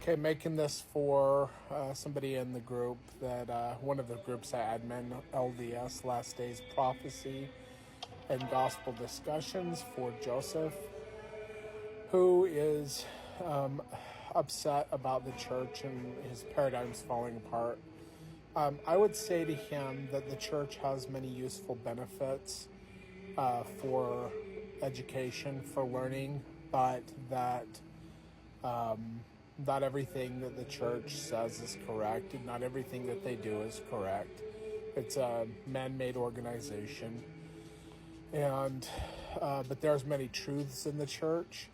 Okay, making this for somebody in the group that one of the groups I admin, LDS, Last Days Prophecy and Gospel Discussions for Joseph, who is upset about the church and his paradigms falling apart. I would say to him that the church has many useful benefits for education, for learning, but that not everything that the church says is correct, and not everything that they do is correct. It's a man-made organization, and but there's many truths in the church.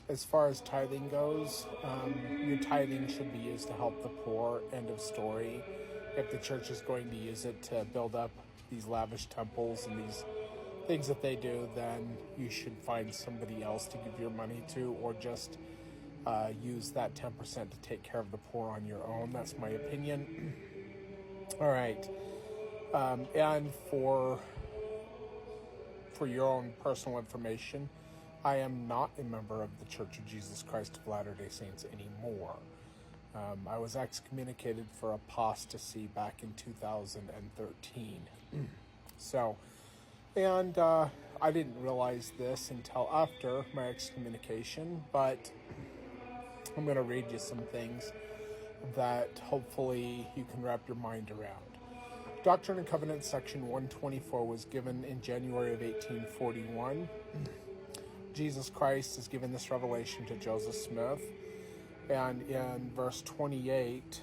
As far as tithing goes, your tithing should be used to help the poor, end of story. If the church is going to use it to build up these lavish temples and these things that they do, then you should find somebody else to give your money to, or just use that 10% to take care of the poor on your own. That's my opinion. All right. And for your own personal information, I am not a member of the Church of Jesus Christ of Latter-day Saints anymore. I was excommunicated for apostasy back in 2013. So, and I didn't realize this until after my excommunication, but I'm going to read you some things that hopefully you can wrap your mind around. Doctrine and Covenants section 124 was given in January of 1841. Jesus Christ has given this revelation to Joseph Smith. And in verse 28,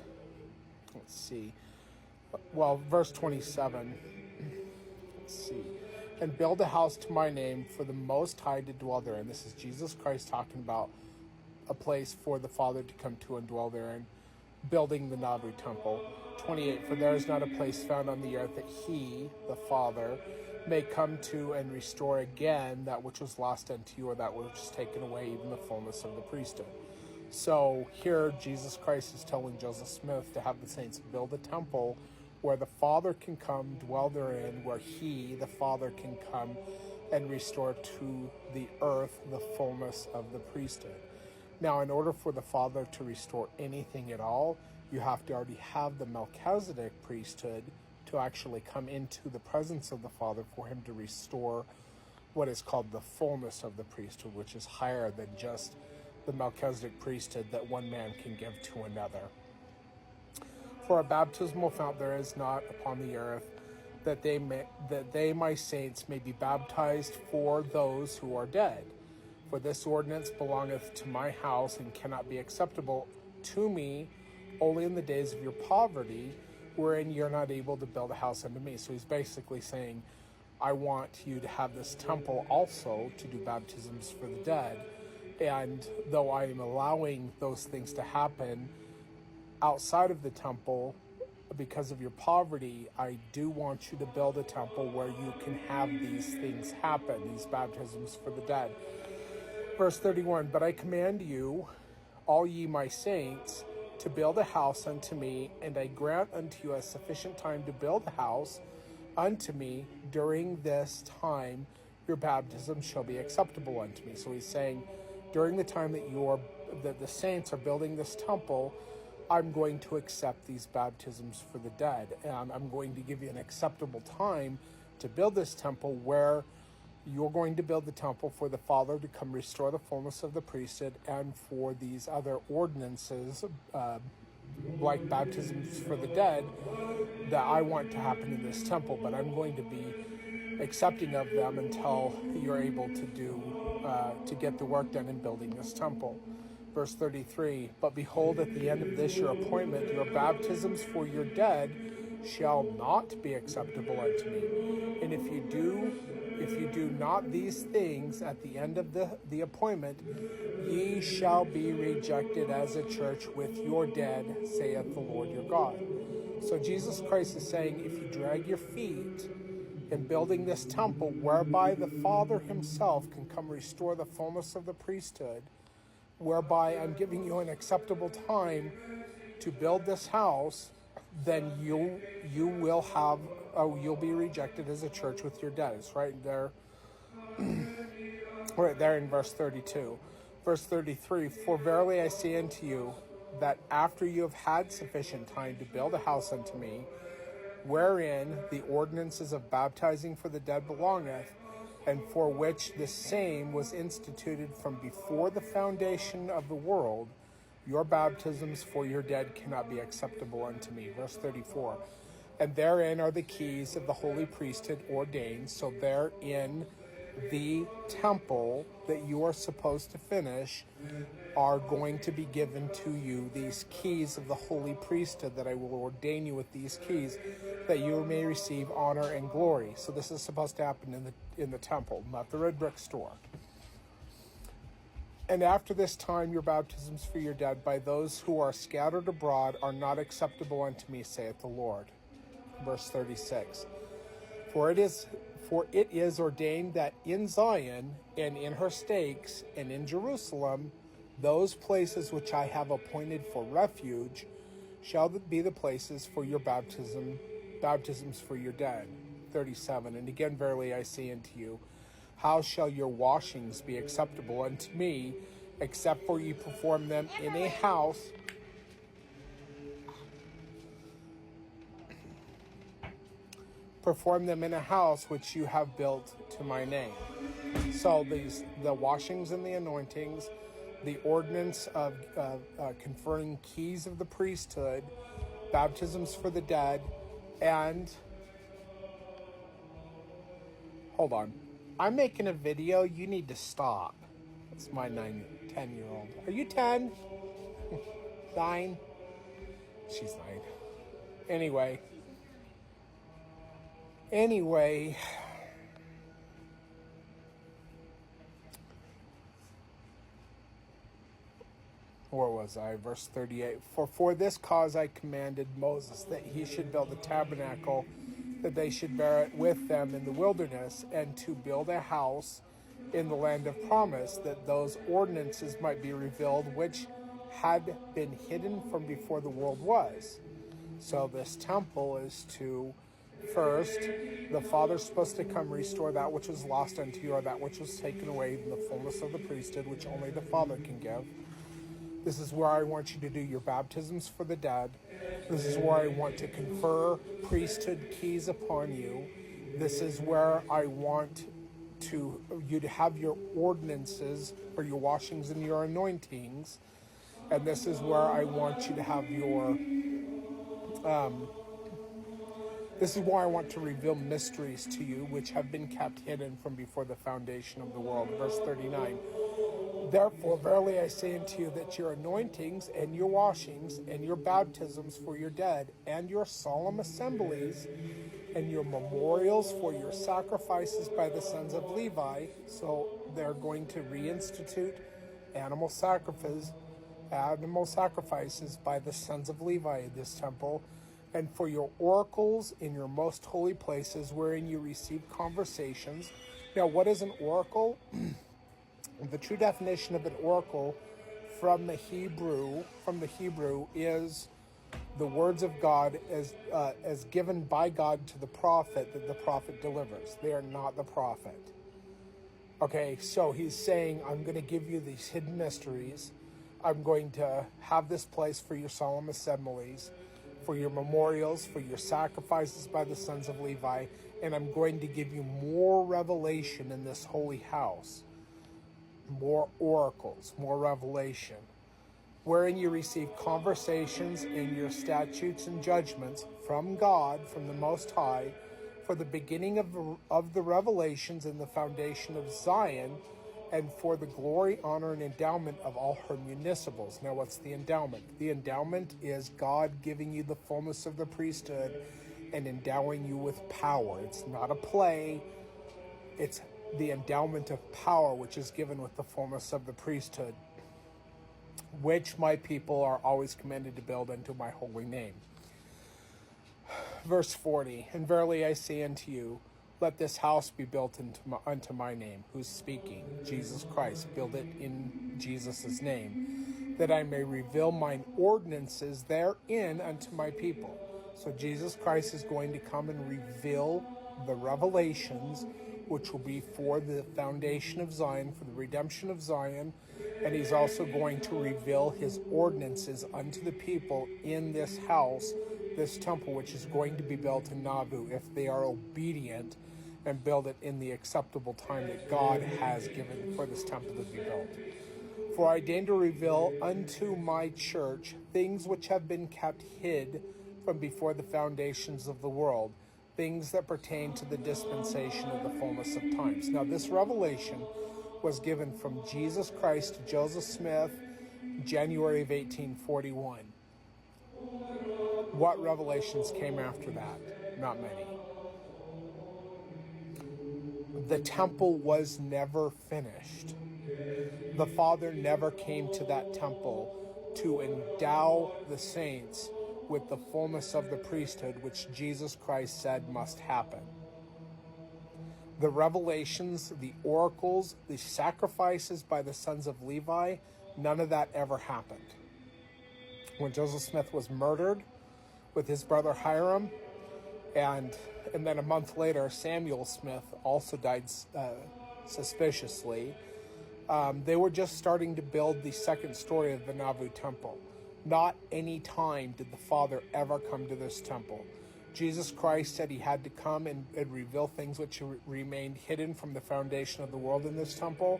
verse 27, and build a house to my name for the Most High to dwell therein. This is Jesus Christ talking about a place for the Father to come to and dwell therein, building the Nauvoo temple. 28, for there is not a place found on the earth that he, the Father, may come to and restore again that which was lost unto you, or that which was taken away, even the fullness of the priesthood. So here Jesus Christ is telling Joseph Smith to have the saints build a temple where the Father can come, dwell therein, where he, the Father, can come and restore to the earth the fullness of the priesthood. Now, in order for the Father to restore anything at all, you have to already have the Melchizedek priesthood to actually come into the presence of the Father for him to restore what is called the fullness of the priesthood, which is higher than just the Melchizedek priesthood that one man can give to another. For a baptismal fount there is not upon the earth, that they, my saints, may be baptized for those who are dead. For this ordinance belongeth to my house, and cannot be acceptable to me only in the days of your poverty, wherein you're not able to build a house unto me. So he's basically saying, I want you to have this temple also to do baptisms for the dead. And though I am allowing those things to happen outside of the temple because of your poverty, I do want you to build a temple where you can have these things happen, these baptisms for the dead. Verse 31, but I command you, all ye my saints, to build a house unto me, and I grant unto you a sufficient time to build a house unto me. During this time your baptism shall be acceptable unto me. So he's saying, during the time that the saints are building this temple, I'm going to accept these baptisms for the dead, and I'm going to give you an acceptable time to build this temple where you're going to build the temple for the Father to come restore the fullness of the priesthood, and for these other ordinances, like baptisms for the dead, that I want to happen in this temple. But I'm going to be accepting of them until you're able to get the work done in building this temple. Verse 33, but behold, at the end of this your appointment, your baptisms for your dead shall not be acceptable unto me. And if you do not these things at the end of the appointment, ye shall be rejected as a church with your dead, saith the Lord your God. So Jesus Christ is saying, if you drag your feet in building this temple whereby the Father himself can come restore the fullness of the priesthood, whereby I'm giving you an acceptable time to build this house, then you'll be rejected as a church with your dead. It's right there, right there in verse 32. Verse 33, for verily I say unto you, that after you have had sufficient time to build a house unto me, wherein the ordinances of baptizing for the dead belongeth, and for which the same was instituted from before the foundation of the world, your baptisms for your dead cannot be acceptable unto me. Verse 34. And therein are the keys of the holy priesthood ordained. So therein the temple that you are supposed to finish are going to be given to you, these keys of the holy priesthood, that I will ordain you with these keys, that you may receive honor and glory. So this is supposed to happen in the temple, not the red brick store. And after this time, your baptisms for your dead by those who are scattered abroad are not acceptable unto me, saith the Lord. Verse 36. For it is ordained that in Zion and in her stakes and in Jerusalem, those places which I have appointed for refuge shall be the places for your baptisms for your dead. 37. And again, verily I say unto you, how shall your washings be acceptable unto me, except for ye perform them in a house? Perform them in a house which you have built to my name. So the washings and the anointings, the ordinance of conferring keys of the priesthood, baptisms for the dead, and hold on. I'm making a video. You need to stop. That's my 10-year-old. Are you 10? 9? She's 9. Anyway. Where was I? Verse 38. For this cause I commanded Moses that he should build a tabernacle, that they should bear it with them in the wilderness, and to build a house in the land of promise, that those ordinances might be revealed, which had been hidden from before the world was. So this temple is to, first, the Father's supposed to come restore that which was lost unto you, or that which was taken away in the fullness of the priesthood, which only the Father can give. This is where I want you to do your baptisms for the dead. This is where I want to confer priesthood keys upon you. This is where I want you to have your ordinances for your washings and your anointings. And this is where I want you to have your... this is why I want to reveal mysteries to you, which have been kept hidden from before the foundation of the world. Verse 39. Therefore, verily I say unto you that your anointings and your washings and your baptisms for your dead and your solemn assemblies and your memorials for your sacrifices by the sons of Levi, so they're going to reinstitute animal sacrifices by the sons of Levi in this temple, and for your oracles in your most holy places wherein you receive conversations. Now, what is an oracle? The true definition of an oracle from the Hebrew is the words of God as given by God to the prophet, that the prophet delivers. They are not the prophet. Okay, so he's saying, I'm going to give you these hidden mysteries. I'm going to have this place for your solemn assemblies, for your memorials, for your sacrifices by the sons of Levi, and I'm going to give you more revelation in this holy house. More oracles, more revelation, wherein you receive conversations in your statutes and judgments from God, from the Most High, for the beginning of the revelations and the foundation of Zion, and for the glory, honor, and endowment of all her municipals. Now, what's the endowment? The endowment is God giving you the fullness of the priesthood and endowing you with power. It's not a play. It's the endowment of power, which is given with the fullness of the priesthood, which my people are always commanded to build unto my holy name. Verse 40, and verily I say unto you, let this house be built unto my name. Who's speaking? Jesus Christ. Build it in Jesus' name, that I may reveal mine ordinances therein unto my people. So Jesus Christ is going to come and reveal the revelations, which will be for the foundation of Zion, for the redemption of Zion, And he's also going to reveal his ordinances unto the people in this house, this temple, which is going to be built in Nauvoo, if they are obedient and build it in the acceptable time that God has given for this temple to be built. For I deign to reveal unto my church things which have been kept hid from before the foundations of the world, things that pertain to the dispensation of the fullness of times. Now, this revelation was given from Jesus Christ to Joseph Smith, January of 1841. What revelations came after that? Not many. The temple was never finished. The Father never came to that temple to endow the saints with the fullness of the priesthood, which Jesus Christ said must happen. The revelations, the oracles, the sacrifices by the sons of Levi, none of that ever happened. When Joseph Smith was murdered with his brother Hiram, and then a month later, Samuel Smith also died suspiciously. They were just starting to build the second story of the Nauvoo temple. Not any time did the Father ever come to this temple. Jesus Christ said he had to come and reveal things which remained hidden from the foundation of the world in this temple,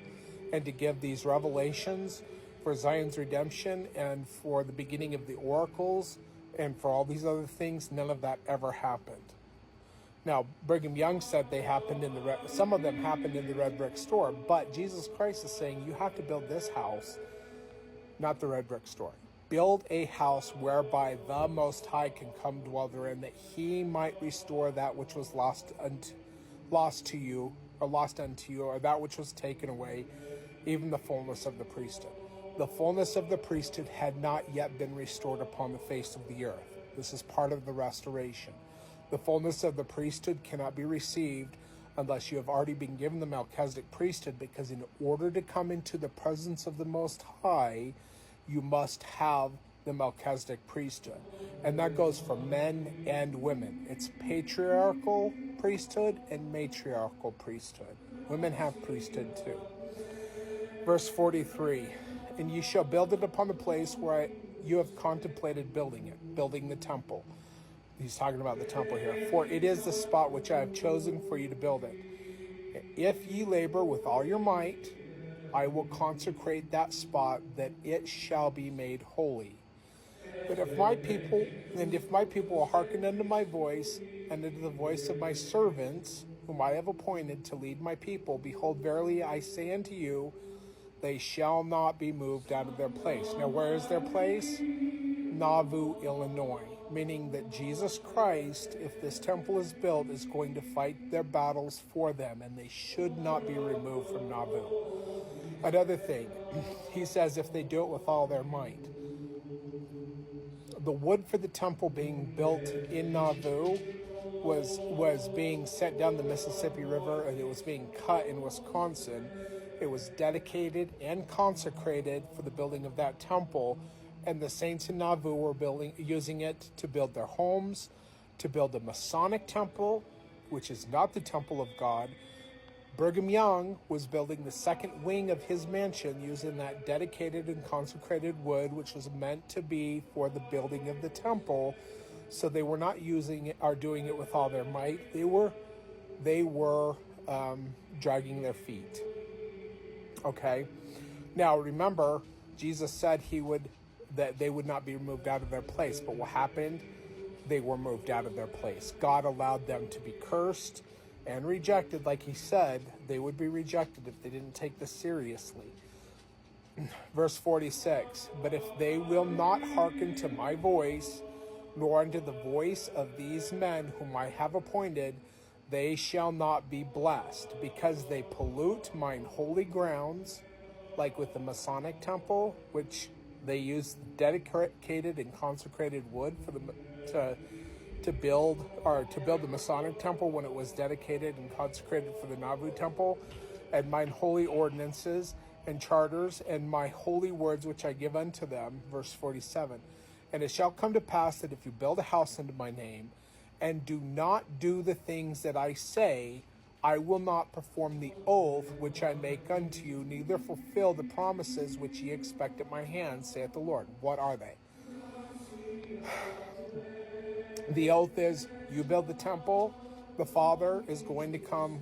and to give these revelations for Zion's redemption and for the beginning of the oracles and for all these other things. None of that ever happened. Now, Brigham Young said they happened in some of them happened in the red brick store, but Jesus Christ is saying you have to build this house, not the red brick store. Build a house whereby the Most High can come dwell therein, that he might restore that which was lost unto you, or that which was taken away, even the fullness of the priesthood. The fullness of the priesthood had not yet been restored upon the face of the earth. This is part of the restoration. The fullness of the priesthood cannot be received unless you have already been given the Melchizedek priesthood, because in order to come into the presence of the Most High, you must have the Melchizedek priesthood. And that goes for men and women. It's patriarchal priesthood and matriarchal priesthood. Women have priesthood too. Verse 43, and ye shall build it upon the place where you have contemplated building it, building the temple. He's talking about the temple here. For it is the spot which I have chosen for you to build it. If ye labor with all your might, I will consecrate that spot, that it shall be made holy. But if my people will hearken unto my voice, and unto the voice of my servants, whom I have appointed to lead my people, behold, verily I say unto you, they shall not be moved out of their place. Now, where is their place? Nauvoo, Illinois. Meaning that Jesus Christ, if this temple is built, is going to fight their battles for them, and they should not be removed from Nauvoo. Another thing, he says if they do it with all their might. The wood for the temple being built in Nauvoo was being sent down the Mississippi River, and it was being cut in Wisconsin. It was dedicated and consecrated for the building of that temple, and the saints in Nauvoo were using it to build their homes, to build a Masonic temple, which is not the temple of God. Brigham Young was building the second wing of his mansion using that dedicated and consecrated wood, which was meant to be for the building of the temple. So they were not using it or doing it with all their might. They were dragging their feet. Okay. Now remember, Jesus said that they would not be moved out of their place. But what happened? They were moved out of their place. God allowed them to be cursed and rejected. Like he said, they would be rejected if they didn't take this seriously. Verse 46, but if they will not hearken to my voice, nor unto the voice of these men whom I have appointed, they shall not be blessed, because they pollute mine holy grounds, like with the Masonic temple, which they used dedicated and consecrated wood for to build the Masonic temple when it was dedicated and consecrated for the Nauvoo temple, and mine holy ordinances and charters and my holy words which I give unto them. Verse 47. And it shall come to pass that if you build a house unto my name, and do not do the things that I say, I will not perform the oath which I make unto you, neither fulfill the promises which ye expect at my hand, saith the Lord. What are they? The oath is, you build the temple, the Father is going to come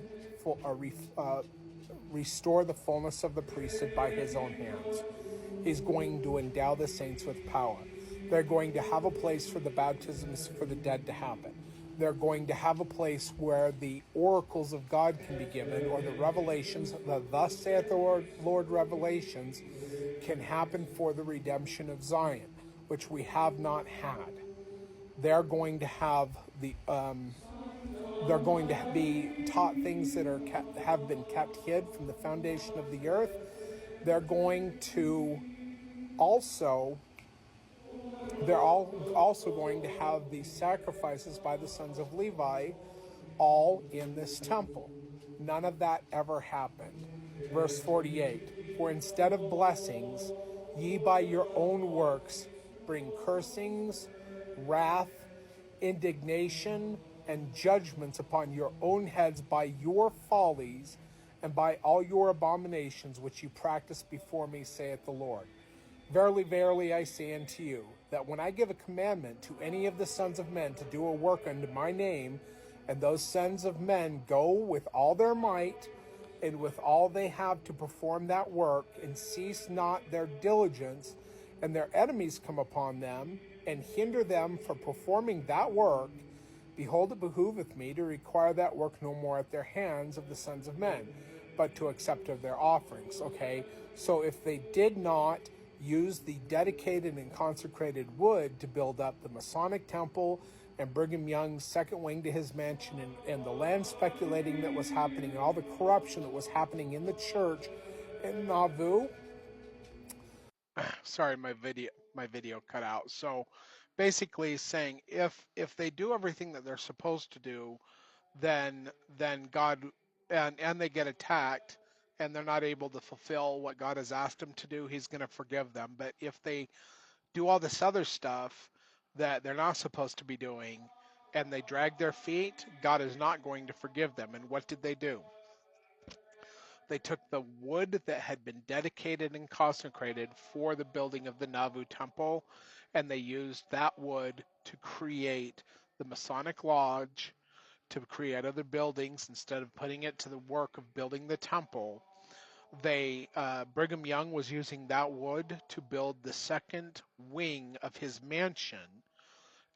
restore the fullness of the priesthood by his own hands. He's going to endow the saints with power. They're going to have a place for the baptisms for the dead to happen. They're going to have a place where the oracles of God can be given, or the revelations, the thus saith the Lord revelations, can happen for the redemption of Zion, which we have not had. They're going to have they're going to be taught things that have been kept hid from the foundation of the earth. They're going to also also going to have these sacrifices by the sons of Levi, all in this temple. None of that ever happened. Verse 48, for instead of blessings, ye by your own works bring cursings, wrath, indignation, and judgments upon your own heads by your follies and by all your abominations which you practice before me, saith the Lord. Verily, verily, I say unto you, that when I give a commandment to any of the sons of men to do a work unto my name, and those sons of men go with all their might and with all they have to perform that work, and cease not their diligence, and their enemies come upon them, and hinder them from performing that work, behold, it behooveth me to require that work no more at their hands of the sons of men, but to accept of their offerings. Okay, so if they did not use the dedicated and consecrated wood to build up the Masonic temple and Brigham Young's second wing to his mansion, and the land speculating that was happening, and all the corruption that was happening in the church in Nauvoo. Sorry, my video cut out. So basically saying if they do everything that they're supposed to do, then God, and they get attacked and they're not able to fulfill what God has asked them to do, he's going to forgive them. But if they do all this other stuff that they're not supposed to be doing and they drag their feet, God is not going to forgive them. And what did they do? They took the wood that had been dedicated and consecrated for the building of the Nauvoo temple, and they used that wood to create the Masonic Lodge, to create other buildings instead of putting it to the work of building the temple. Brigham Young was using that wood to build the second wing of his mansion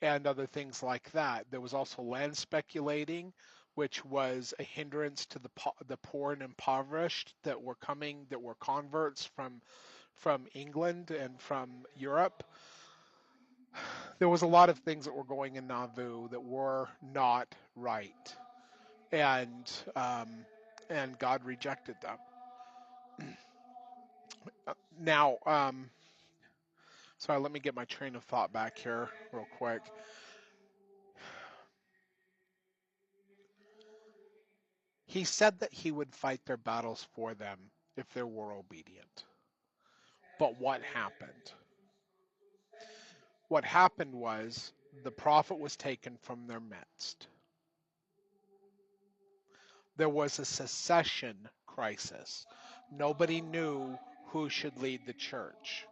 and other things like that. There was also land speculating, which was a hindrance to the poor and impoverished that were converts from England and from Europe. There was a lot of things that were going in Nauvoo that were not right, and God rejected them. Now, sorry, let me get my train of thought back here real quick. He said that he would fight their battles for them if they were obedient. But what happened? What happened was the prophet was taken from their midst. There was a secession crisis. Nobody knew who should lead the church.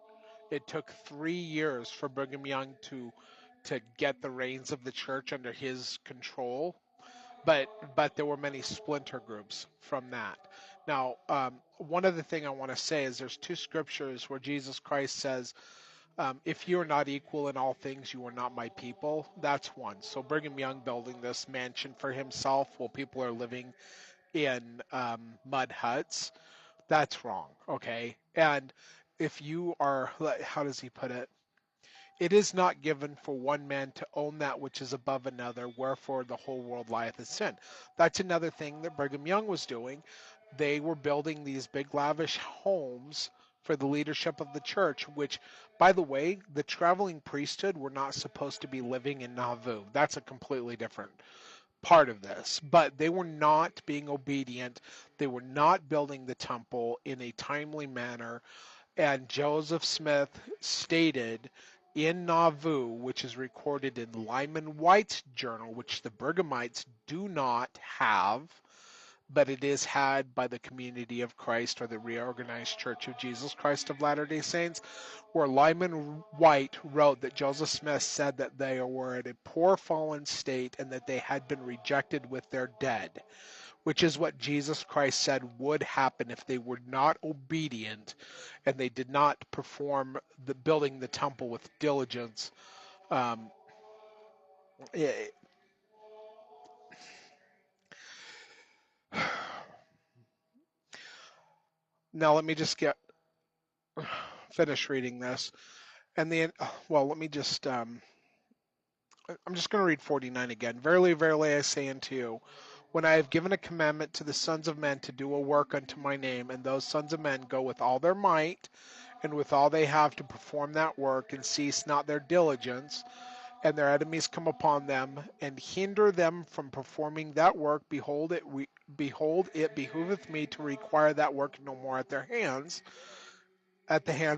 It took 3 years for Brigham Young to get the reins of the church under his control. But there were many splinter groups from that. Now, one other thing I want to say is there's two scriptures where Jesus Christ says, if you are not equal in all things, you are not my people. That's one. So Brigham Young building this mansion for himself while people are living in mud huts, that's wrong, okay? And if you are, how does he put it? It is not given for one man to own that which is above another, wherefore the whole world lieth in sin. That's another thing that Brigham Young was doing. They were building these big lavish homes for the leadership of the church, which, by the way, the traveling priesthood were not supposed to be living in Nauvoo. That's a completely different part of this. But they were not being obedient. They were not building the temple in a timely manner. And Joseph Smith stated in Nauvoo, which is recorded in Lyman White's journal, which the Brighamites do not have, but it is had by the Community of Christ, or the Reorganized Church of Jesus Christ of Latter-day Saints, where Lyman White wrote that Joseph Smith said that they were in a poor fallen state and that they had been rejected with their dead, which is what Jesus Christ said would happen if they were not obedient and they did not perform the building the temple with diligence. Um, eh, Now let me just finish reading this. And let me just, I'm just going to read 49 again. Verily, verily, I say unto you, when I have given a commandment to the sons of men to do a work unto my name, and those sons of men go with all their might and with all they have to perform that work, and cease not their diligence, and their enemies come upon them and hinder them from performing that work, behold, it behooveth me to require that work no more at the hands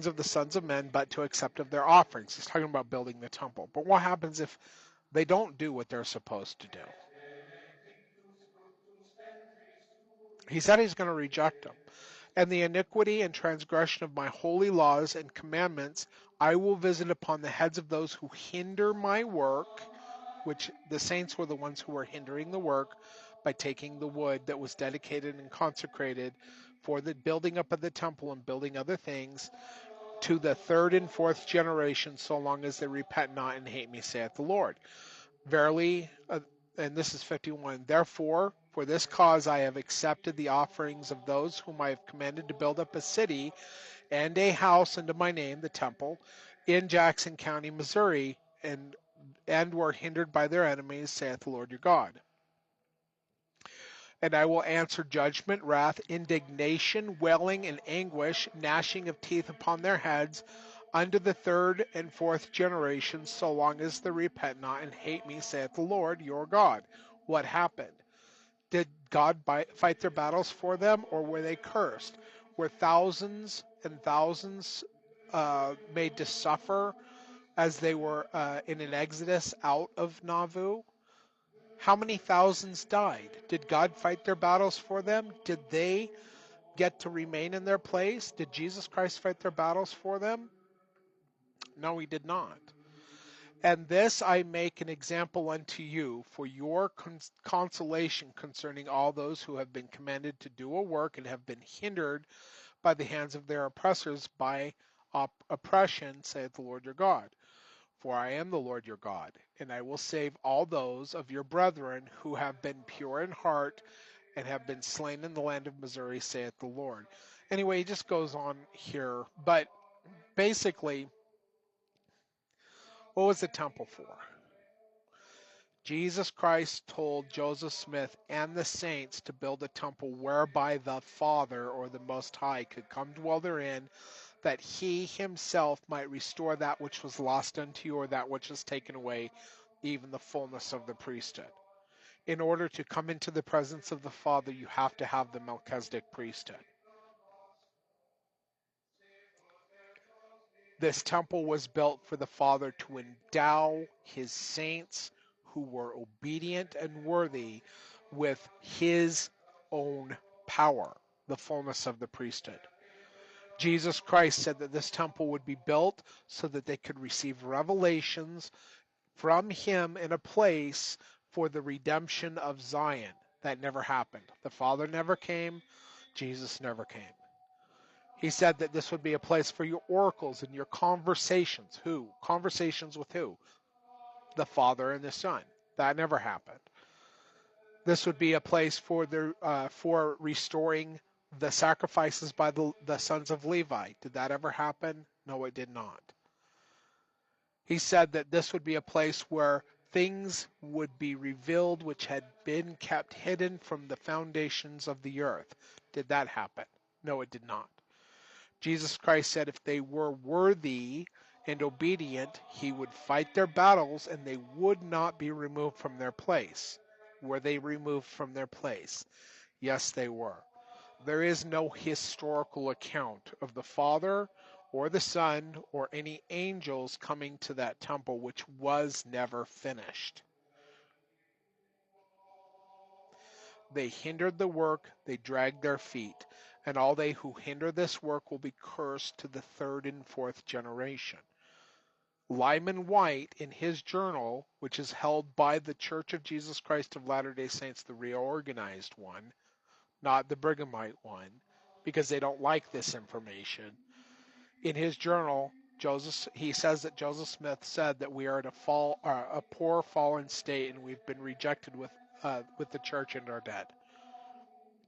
of the sons of men, but to accept of their offerings. He's talking about building the temple. But what happens if they don't do what they're supposed to do? He said he's going to reject them. And the iniquity and transgression of my holy laws and commandments I will visit upon the heads of those who hinder my work, which the saints were the ones who were hindering the work by taking the wood that was dedicated and consecrated for the building up of the temple and building other things, to the third and fourth generation, so long as they repent not and hate me, saith the Lord. Verily, and this is 51, therefore, for this cause I have accepted the offerings of those whom I have commanded to build up a city and a house unto my name, the temple, in Jackson County, Missouri, and were hindered by their enemies, saith the Lord your God. And I will answer judgment, wrath, indignation, wailing, and anguish, gnashing of teeth upon their heads, unto the third and fourth generation, so long as they repent not and hate me, saith the Lord your God. What happened? Did God fight their battles for them, or were they cursed? Were thousands and thousands made to suffer as they were in an exodus out of Nauvoo? How many thousands died? Did God fight their battles for them? Did they get to remain in their place? Did Jesus Christ fight their battles for them? No, he did not. And this I make an example unto you for your consolation concerning all those who have been commanded to do a work and have been hindered by the hands of their oppressors by oppression, saith the Lord your God. For I am the Lord your God, and I will save all those of your brethren who have been pure in heart and have been slain in the land of Missouri, saith the Lord. Anyway, he just goes on here, but basically, what was the temple for? Jesus Christ told Joseph Smith and the saints to build a temple whereby the Father, or the Most High, could come dwell therein, that he himself might restore that which was lost unto you, or that which was taken away, even the fullness of the priesthood. In order to come into the presence of the Father, you have to have the Melchizedek priesthood. This temple was built for the Father to endow his saints who were obedient and worthy with his own power, the fullness of the priesthood. Jesus Christ said that this temple would be built so that they could receive revelations from him in a place for the redemption of Zion. That never happened. The Father never came. Jesus never came. He said that this would be a place for your oracles and your conversations. Who? Conversations with who? The Father and the Son. That never happened. This would be a place for restoring the sacrifices by the sons of Levi. Did that ever happen? No, it did not. He said that this would be a place where things would be revealed which had been kept hidden from the foundations of the earth. Did that happen? No, it did not. Jesus Christ said if they were worthy and obedient, he would fight their battles and they would not be removed from their place. Were they removed from their place? Yes, they were. There is no historical account of the Father or the Son or any angels coming to that temple, which was never finished. They hindered the work, they dragged their feet, and all they who hinder this work will be cursed to the third and fourth generation. Lyman White, in his journal, which is held by the Church of Jesus Christ of Latter-day Saints, the reorganized one, not the Brighamite one, because they don't like this information. In his journal, he says that Joseph Smith said that we are in a poor fallen state, and we've been rejected with the church and are dead.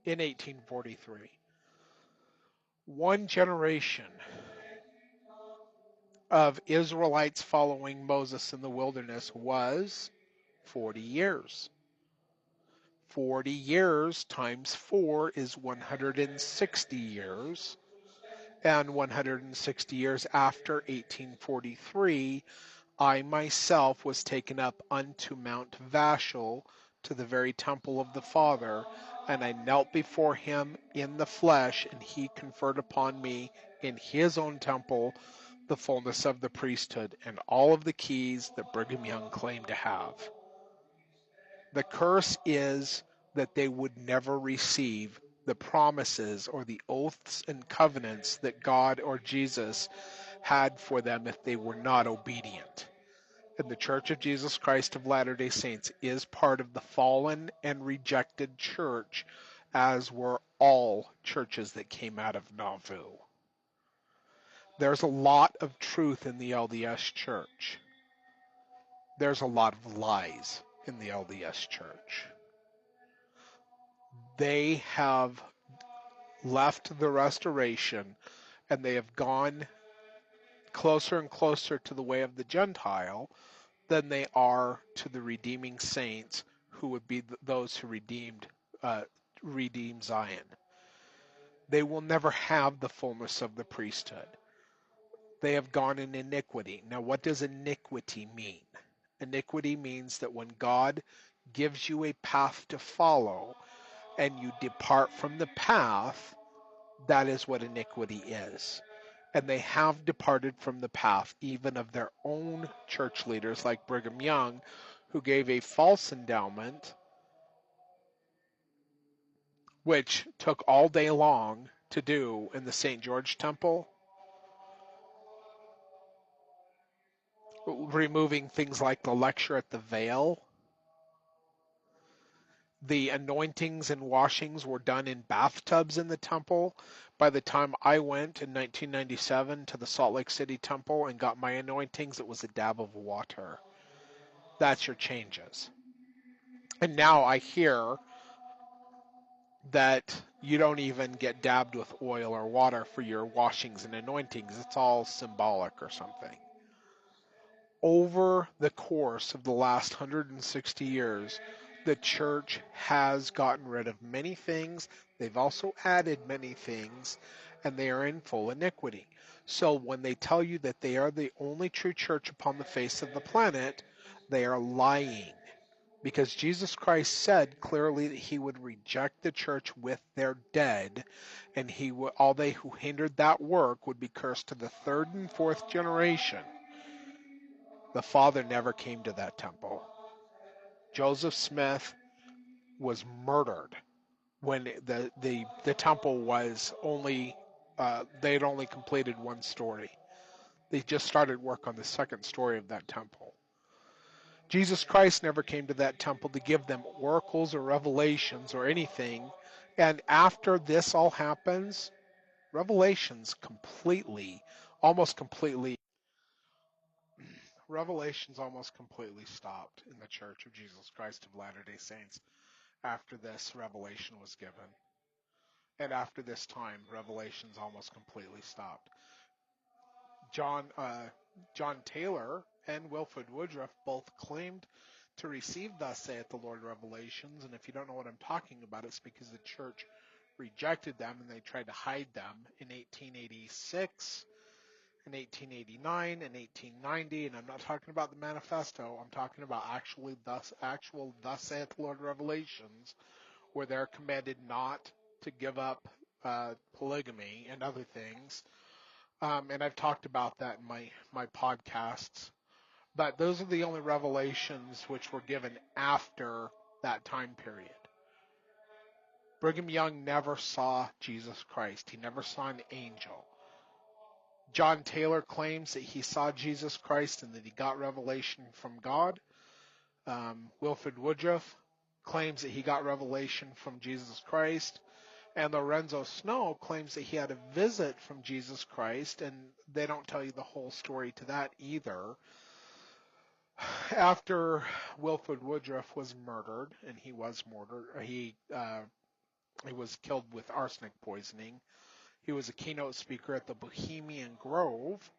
In 1843, one generation of Israelites following Moses in the wilderness was 40 years. 40 years times 4 is 160 years. And 160 years after 1843, I myself was taken up unto Mount Vashel, to the very temple of the Father, and I knelt before him in the flesh, and he conferred upon me in his own temple the fullness of the priesthood and all of the keys that Brigham Young claimed to have. The curse is that they would never receive the promises or the oaths and covenants that God or Jesus had for them if they were not obedient. And the Church of Jesus Christ of Latter-day Saints is part of the fallen and rejected church, as were all churches that came out of Nauvoo. There's a lot of truth in the LDS church. There's a lot of lies in the LDS church. They have left the restoration, and they have gone closer and closer to the way of the Gentile than they are to the redeeming saints, who would be those who redeem Zion. They will never have the fullness of the priesthood. They have gone in iniquity. Now, what does iniquity mean? Iniquity means that when God gives you a path to follow and you depart from the path, that is what iniquity is. And they have departed from the path, even of their own church leaders, like Brigham Young, who gave a false endowment, which took all day long to do in the St. George Temple, removing things like the lecture at the veil. The anointings and washings were done in bathtubs in the temple. By the time I went in 1997 to the Salt Lake City temple and got my anointings, it was a dab of water. That's your changes. And now I hear that you don't even get dabbed with oil or water for your washings and anointings. It's all symbolic or something. Over the course of the last 160 years, the church has gotten rid of many things. They've also added many things, and they are in full iniquity. So when they tell you that they are the only true church upon the face of the planet, they are lying. Because Jesus Christ said clearly that he would reject the church with their dead, and all they who hindered that work would be cursed to the third and fourth generation. The Father never came to that temple. Joseph Smith was murdered when the temple was only, they had only completed one story. They just started work on the second story of that temple. Jesus Christ never came to that temple to give them oracles or revelations or anything. And after this all happens, Revelations almost completely stopped in the Church of Jesus Christ of Latter-day Saints after this revelation was given. And after this time, Revelations almost completely stopped. John Taylor and Wilford Woodruff both claimed to receive thus saith the Lord revelations, and if you don't know what I'm talking about, it's because the church rejected them and they tried to hide them in 1886, in 1889, and 1890, and I'm not talking about the manifesto, I'm talking about actual thus saith the Lord revelations, where they're commanded not to give up polygamy and other things. And I've talked about that in my podcasts. But those are the only revelations which were given after that time period. Brigham Young never saw Jesus Christ. He never saw an angel. John Taylor claims that he saw Jesus Christ and that he got revelation from God. Wilford Woodruff claims that he got revelation from Jesus Christ. And Lorenzo Snow claims that he had a visit from Jesus Christ, and they don't tell you the whole story to that either. After Wilford Woodruff was murdered, and he was murdered, he was killed with arsenic poisoning. He was a keynote speaker at the Bohemian Grove.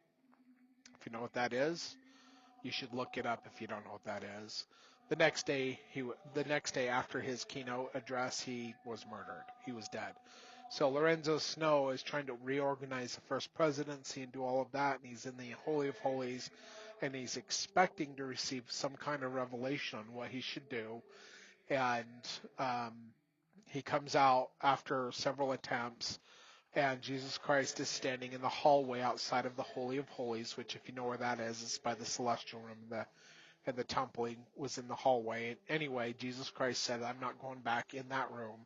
If you know what that is, you should look it up if you don't know what that is. The next day after his keynote address, he was murdered. He was dead. So Lorenzo Snow is trying to reorganize the first presidency and do all of that, and he's in the Holy of Holies, and he's expecting to receive some kind of revelation on what he should do. And he comes out after several attempts, and Jesus Christ is standing in the hallway outside of the Holy of Holies, which, if you know where that is, it's by the celestial room. And the temple was in the hallway. And anyway, Jesus Christ said, I'm not going back in that room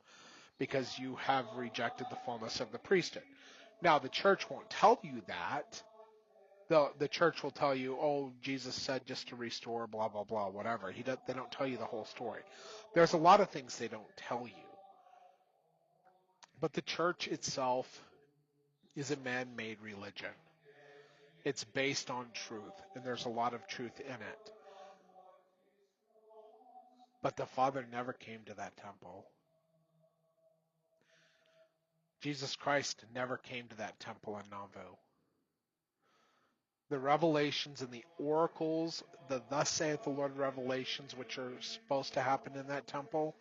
because you have rejected the fullness of the priesthood. Now, the church won't tell you that. The church will tell you, oh, Jesus said just to restore, blah, blah, blah, whatever. They don't tell you the whole story. There's a lot of things they don't tell you. But the church itself is a man-made religion. It's based on truth, and there's a lot of truth in it. But the Father never came to that temple. Jesus Christ never came to that temple in Nauvoo. The revelations and the oracles, the thus saith the Lord revelations, which are supposed to happen in that temple,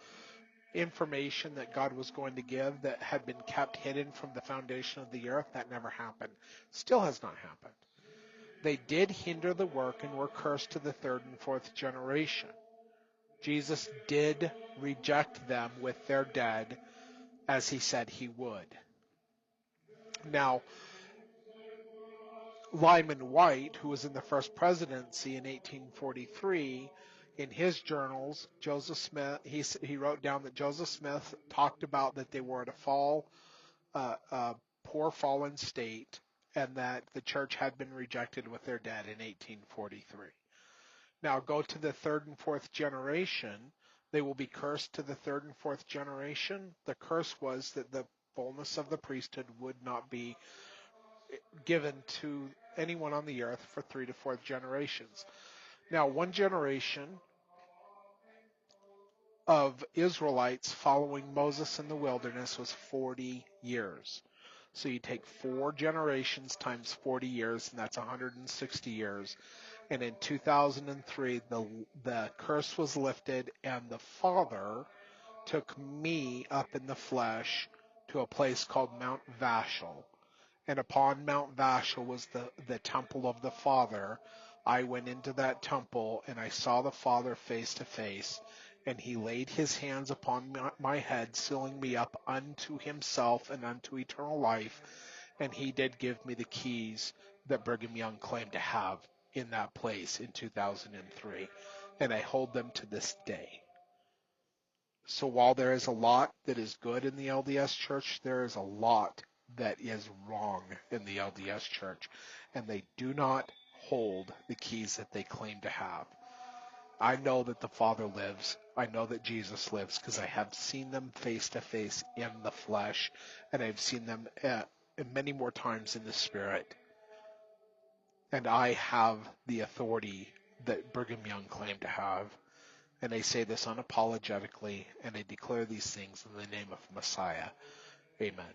information that God was going to give that had been kept hidden from the foundation of the earth, that never happened. Still has not happened. They did hinder the work and were cursed to the third and fourth generation. Jesus did reject them with their dead, as he said he would. Now, Lyman White, who was in the first presidency in 1843, in his journals, Joseph Smith, he wrote down that Joseph Smith talked about that they were at a poor fallen state, and that the church had been rejected with their dead in 1843. Now go to the third and fourth generation. They will be cursed to the third and fourth generation. The curse was that the fullness of the priesthood would not be given to anyone on the earth for 3 to 4 generations. Now, one generation of Israelites following Moses in the wilderness was 40 years. So you take 4 generations times 40 years, and that's 160 years. And in 2003, the curse was lifted, and the Father took me up in the flesh to a place called Mount Vashel. And upon Mount Vashel was the temple of the Father. I went into that temple, and I saw the Father face to face, and he laid his hands upon my head, sealing me up unto himself and unto eternal life, and he did give me the keys that Brigham Young claimed to have in that place in 2003, and I hold them to this day. So while there is a lot that is good in the LDS Church, there is a lot that is wrong in the LDS Church, and they do not hold the keys that they claim to have. I know that the Father lives. I know that Jesus lives because I have seen them face to face in the flesh, and I've seen them many more times in the Spirit. And I have the authority that Brigham Young claimed to have. And I say this unapologetically, and I declare these things in the name of Messiah. Amen.